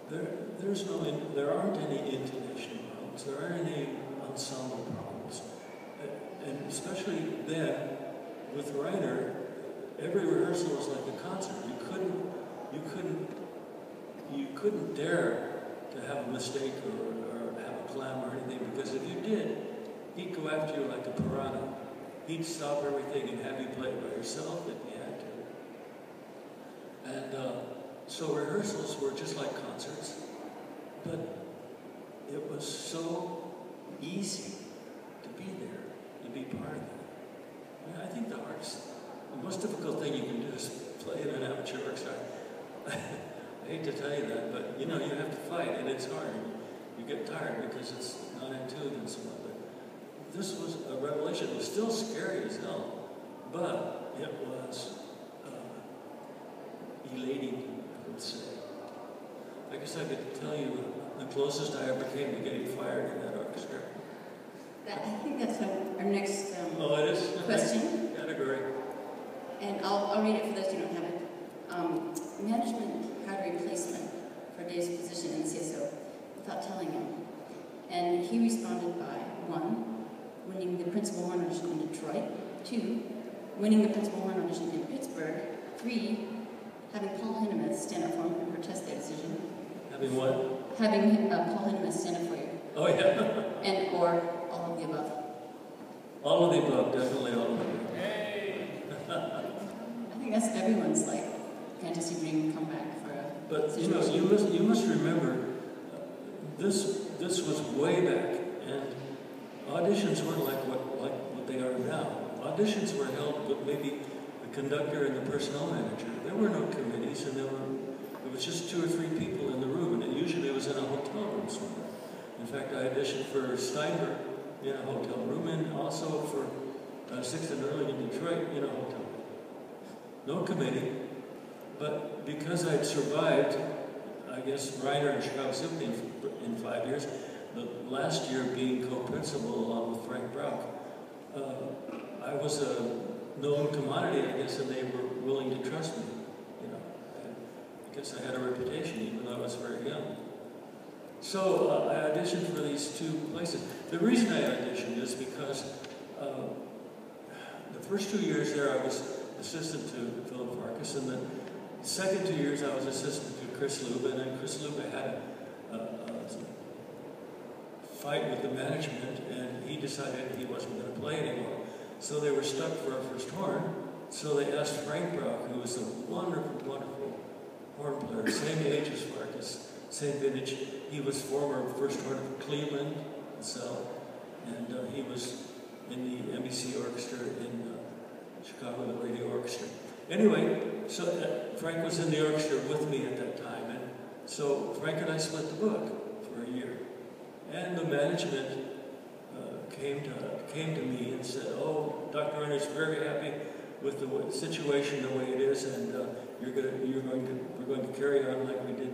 there aren't any intonation problems. There aren't any ensemble problems, and especially then with Reiner, every rehearsal was like a concert. You couldn't dare to have a mistake or have a clam or anything, because if you did, he'd go after you like a piranha. He'd stop everything and have you play it by yourself if you had to. And so rehearsals were just like concerts, but it was so easy to be there, to be part of it. I mean, I think the most difficult thing you can do is play in an amateur orchestra. I hate to tell you that, but you know, you have to fight, and it's hard. You get tired because it's not in tune and so on. But this was a revelation. It was still scary as hell, but it was elating, I would say. I guess I could tell you the closest I ever came to getting fired in that orchestra. I think that's our next it is? question. Category. And I'll read it for those who don't have it. Management had a replacement for Dave's position in CSO without telling him. And he responded by 1, winning the principal horn audition in Detroit, 2, winning the principal horn audition in Pittsburgh, 3, having Paul Hindemith stand up for him and protest their decision. Having what? Having Paul Hindemith stand up for you. Oh, yeah. And or all of the above. All of the above, definitely all of the above. Hey! I think that's everyone's like fantasy dream comeback for a But you know, situation. you must remember, this was way back, and auditions weren't like what they are now. Auditions were held with maybe the conductor and the personnel manager. There were no committees, and it was just 2 or 3 people in the room, and it was in a hotel room somewhere. In fact, I auditioned for Steinberg in a hotel room, and also for 6th and Early in Detroit in a hotel room. No committee, but because I'd survived, I guess, Reiner and Chicago Symphony in 5 years, the last year being co-principal along with Frank Brauch, I was a known commodity, I guess, and they were willing to trust me. You know, I guess I had a reputation, even though I was very young. So I auditioned for these 2 places. The reason I auditioned is because the first 2 years there I was assistant to Philip Farkas, and the second 2 years I was assistant to Chris Luba, and then Chris Luba had a fight with the management, and he decided he wasn't going to play anymore. So they were stuck for a first horn, so they asked Frank Brauch, who was a wonderful, wonderful horn player, same age as Farkas, same vintage. He was former first horn of Cleveland himself, and he was in the NBC orchestra in Chicago, the radio orchestra. Anyway, so Frank was in the orchestra with me at that time, and so Frank and I split the book for a year. And the management came to me and said, "Oh, Dr. Reiner's very happy with the situation the way it is, and we're going to carry on like we did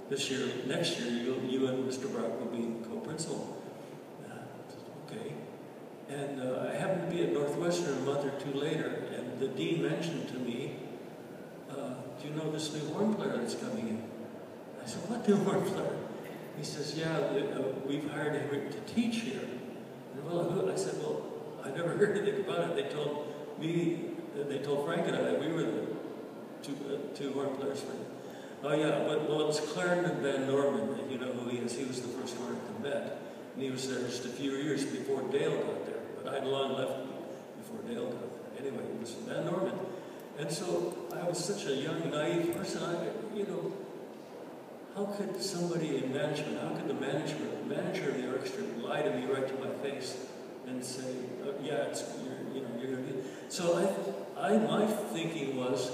this year. Next year, you and Mr. Brauch will be co-principal." Okay. And I happened to be at Northwestern a month or 2 later, and the dean mentioned to me, "Do you know this new horn player that's coming in?" I said, "What new horn player?" He says, "Yeah, we've hired him to teach here." And I said, "Well, I never heard anything about it. They told Frank and I that we were the two horn players for him." "Oh yeah, but it was Clarendon Van Norman, and you know who he is. He was the first horn at the Met, and he was there just a few years before Dale got there. But I'd long left before Dale got there. Anyway, it was Van Norman, and so I was such a young, naive person. How could somebody in management, how could the manager of the orchestra lie to me right to my face and say, oh, yeah, you're going to do it? So my thinking was,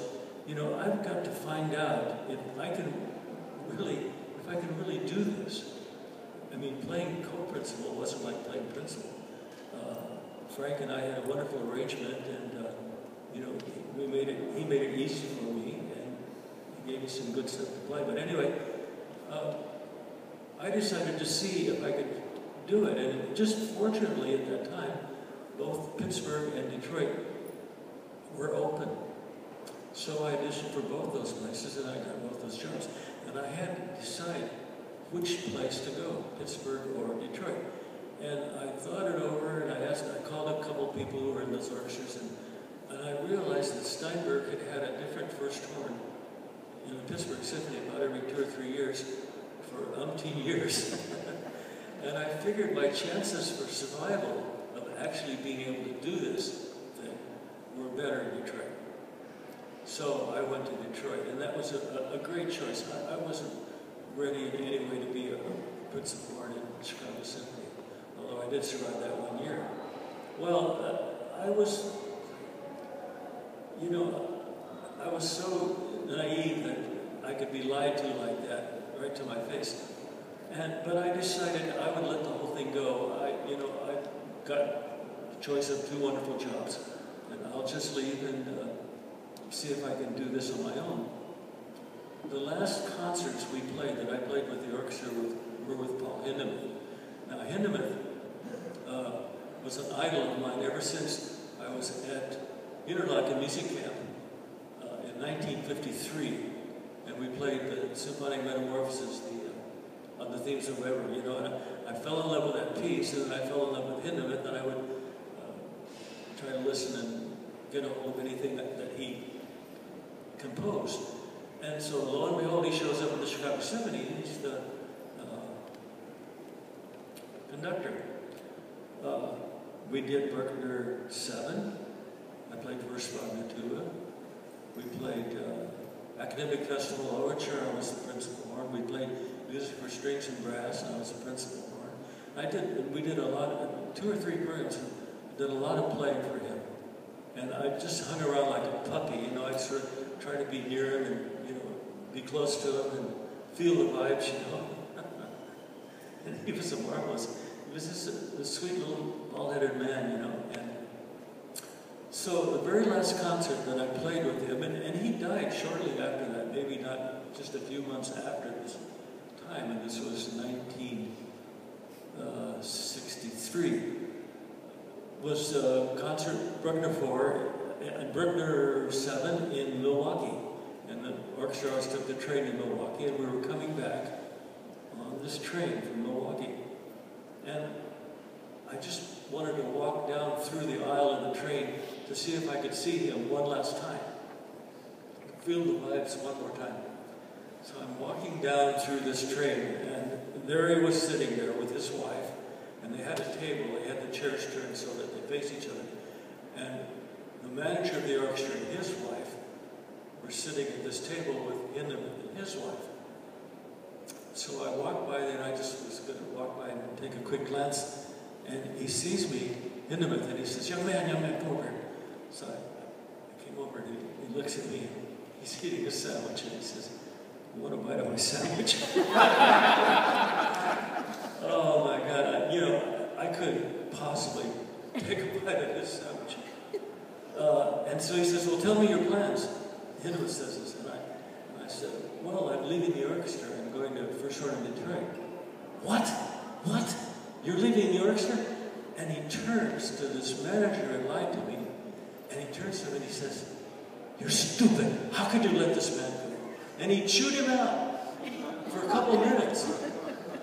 I've got to find out if I can really do this. I mean, playing co-principal wasn't like playing principal. Frank and I had a wonderful arrangement, and he made it easy for me, and he gave me some good stuff to play. But anyway, I decided to see if I could do it, and just fortunately at that time, both Pittsburgh and Detroit were open. So I auditioned for both those places, and I got both those jobs. And I had to decide, which place to go, Pittsburgh or Detroit. And I thought it over, and I called a couple people who were in those orchestras, and I realized that Steinberg had a different first horn in the Pittsburgh Symphony about every 2 or 3 years for umpteen years. And I figured my chances for survival of actually being able to do this thing were better in Detroit. So I went to Detroit, and that was a great choice. I wasn't ready in any way to be a principal horn in Chicago Symphony, although I did survive that 1 year. Well, I was, you know, I was so naive that I could be lied to like that, right to my face. But I decided I would let the whole thing go. I got the choice of 2 wonderful jobs, and I'll just leave and see if I can do this on my own. The last concerts we played, that I played with the orchestra, were with Paul Hindemith. Now, Hindemith was an idol of mine ever since I was at Interlaken Music Camp in 1953, and we played the Symphonic Metamorphoses, the themes of Weber, you know, and I fell in love with that piece, and then I fell in love with Hindemith, and I would try to listen and get a hold of anything that he composed. And so, lo and behold, he shows up in the Chicago Symphony, and he's the conductor. We did Bruckner 7. I played First Wagner tuba. We played Academic Festival Overture. I was the principal horn. We played Music for Strings and Brass, and I was the principal horn. We did a lot of 2 or 3 programs, and did a lot of playing for him. And I just hung around like a puppy, you know. I'd sort of try to be near him and, you know, be close to him and feel the vibes, you know. And he was he was just a sweet little bald-headed man, you know. And so the very last concert that I played with him, and he died shortly after that, maybe not just a few months after this time, and this was 1963, was concert Bruckner 4 and Bruckner 7 in Milwaukee. And the orchestra always took the train in Milwaukee, and we were coming back on this train from Milwaukee. And I just wanted to walk down through the aisle of the train to see if I could see him one last time. Feel the vibes one more time. So I'm walking down through this train, and there he was sitting there with his wife, and they had a table, they had the chairs turned so that they face each other. And the manager of the orchestra and his wife were sitting at this table with him and his wife. So I walked by there, and I just was going to walk by and take a quick glance, and he sees me, Hindemith, and he says, young man, come over here. So I came over, and he looks at me, and he's eating a sandwich, and he says, you want a bite of my sandwich? Oh my God, I couldn't possibly take a bite of his sandwich. And so he says, well, tell me your plans. Hindemith says this, and I said, well, I'm leaving the orchestra and going to First Horn in Detroit. What? You're leaving the orchestra? And he turns to this manager who lied to me, and he turns to him and he says, you're stupid. How could you let this man go? And he chewed him out for a couple of minutes.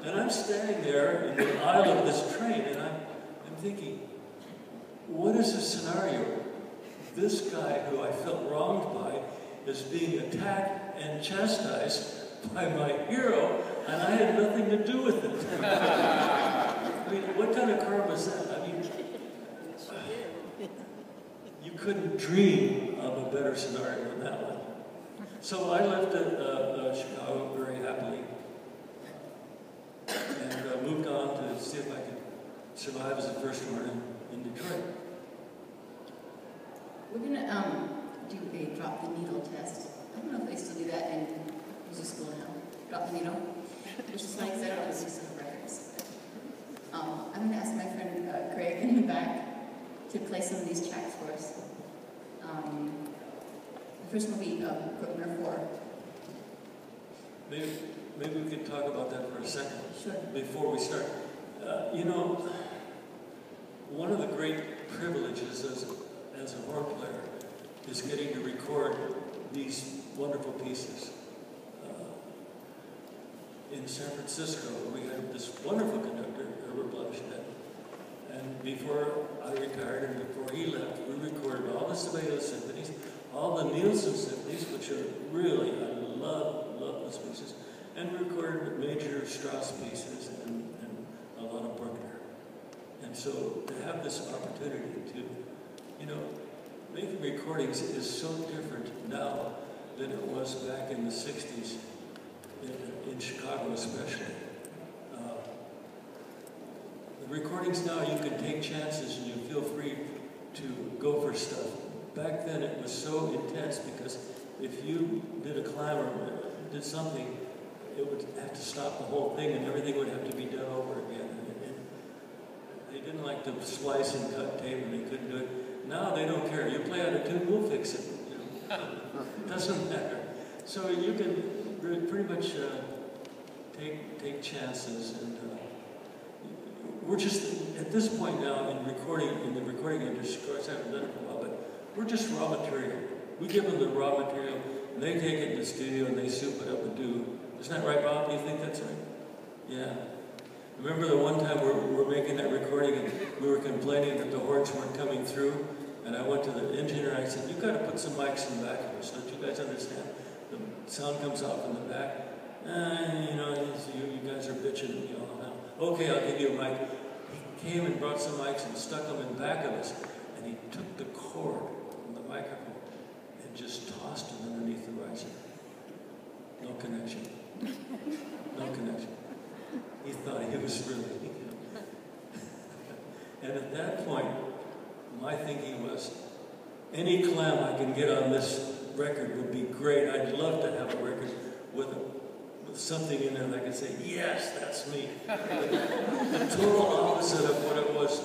And I'm standing there in the aisle of this train, and I'm thinking, what is the scenario? This guy who I felt wronged by is being attacked and chastised by my hero, and I had nothing to do with it. I mean, what kind of karma is that? I mean, you couldn't dream of a better scenario than that one. So I left Chicago very happily and moved on to see if I could survive as a first horn in Detroit. We're going to do a drop the needle test. I don't know if they still do that in music school now. Drop the needle. Which is funny because I don't know the music records. I'm going to ask my friend Greg in the back to play some of these tracks for us. The first one will be Bruckner 4. Maybe we could talk about that for a second. Sure. Before we start. One of the great privileges as a horn player is getting to record these wonderful pieces. in San Francisco. We had this wonderful conductor, Herbert Blomstedt. And before I retired and before he left, we recorded all the Sibelius symphonies, all the Nielsen symphonies, which are really, I love those pieces. And we recorded major Strauss pieces and a lot of Bruckner. And so to have this opportunity to, you know, making recordings is so different now than it was back in the 60s, in Chicago especially. The recordings now, you can take chances and you feel free to go for stuff. Back then it was so intense because if you did a climb or did something, it would have to stop the whole thing and everything would have to be done over again. And they didn't like to splice and cut tape and they couldn't do it. Now they don't care. You play out a tune, we'll fix it. You know? It doesn't matter. So you can pretty much take chances, and we're just at this point now in the recording industry. Of course, I haven't done it for a while, but we're just raw material. We give them the raw material, and they take it in the studio and they soup it up and do. Isn't that right, Bob? Do you think that's right? Yeah. Remember the one time we were making that recording and we were complaining that the horns weren't coming through, and I went to the engineer and I said, "You've got to put some mics in the back of us. Don't you guys understand? The sound comes off in the back. You know, you guys are bitching, you know. Okay, I'll give you a mic." He came and brought some mics and stuck them in the back of us, and he took the cord from the microphone and just tossed it underneath the riser. No connection. No connection. He thought he was really, you know. And at that point, my thinking was, any clam I can get on this record would be great. I'd love to have a record with something in there that I could say, yes, that's me. The total opposite of what it was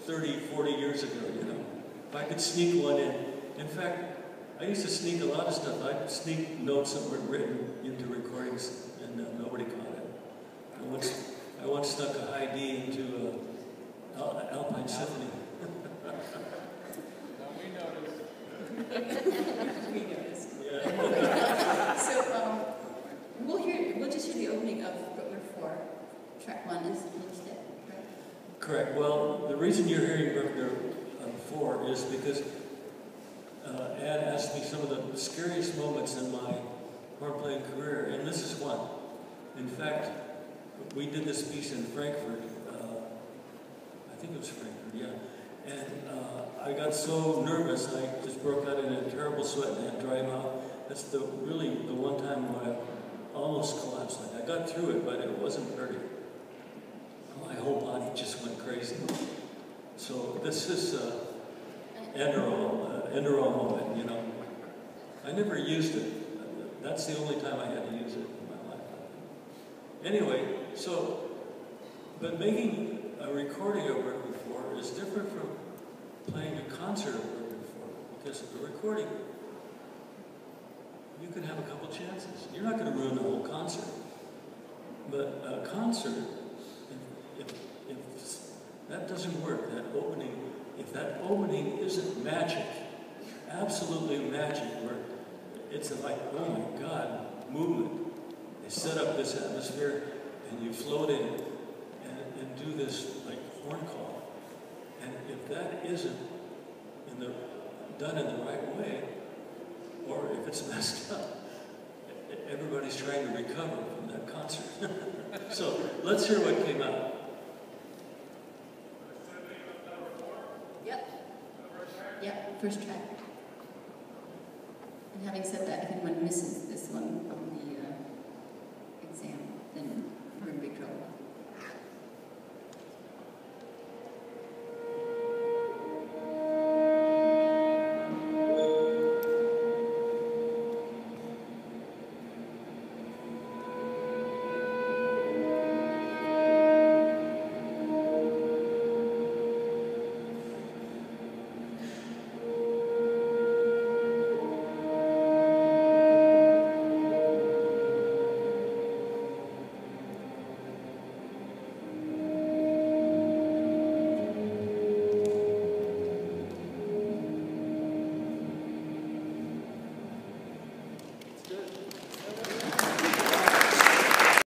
30, 40 years ago, you know. If I could sneak one in. In fact, I used to sneak a lot of stuff. I'd sneak notes that were written into recordings, and nobody caught it. I once stuck a high D into Alpine Symphony. Now we noticed. We noticed. Yeah. So we'll just hear the opening of Bruckner 4. Track 1 is instead, correct? Correct. Well, the reason you're hearing Bruckner 4 is because Ed asked me some of the scariest moments in my horn playing career, and this is one. In fact, we did this piece in Frankfurt. I think it was Frankfurt, yeah. And I got so nervous, I just broke out in a terrible sweat and had dry mouth. That's really the one time when I almost collapsed. Like, I got through it, but it wasn't pretty. My whole body just went crazy. So this is Enderal moment, you know. I never used it. That's the only time I had to use it in my life. Anyway, so, but making a recording of Bruckner 4 is different from playing a concert of Bruckner 4, because the recording, you can have a couple chances. You're not going to ruin the whole concert. But a concert, if that doesn't work, if that opening isn't magic, absolutely magic, where it's like, oh my God, movement. They set up this atmosphere and you float in and do this like horn call. And if that isn't done in the right way, or if it's messed up, everybody's trying to recover from that concert. So let's hear what came out. Yep, first track. And having said that, if anyone misses this one,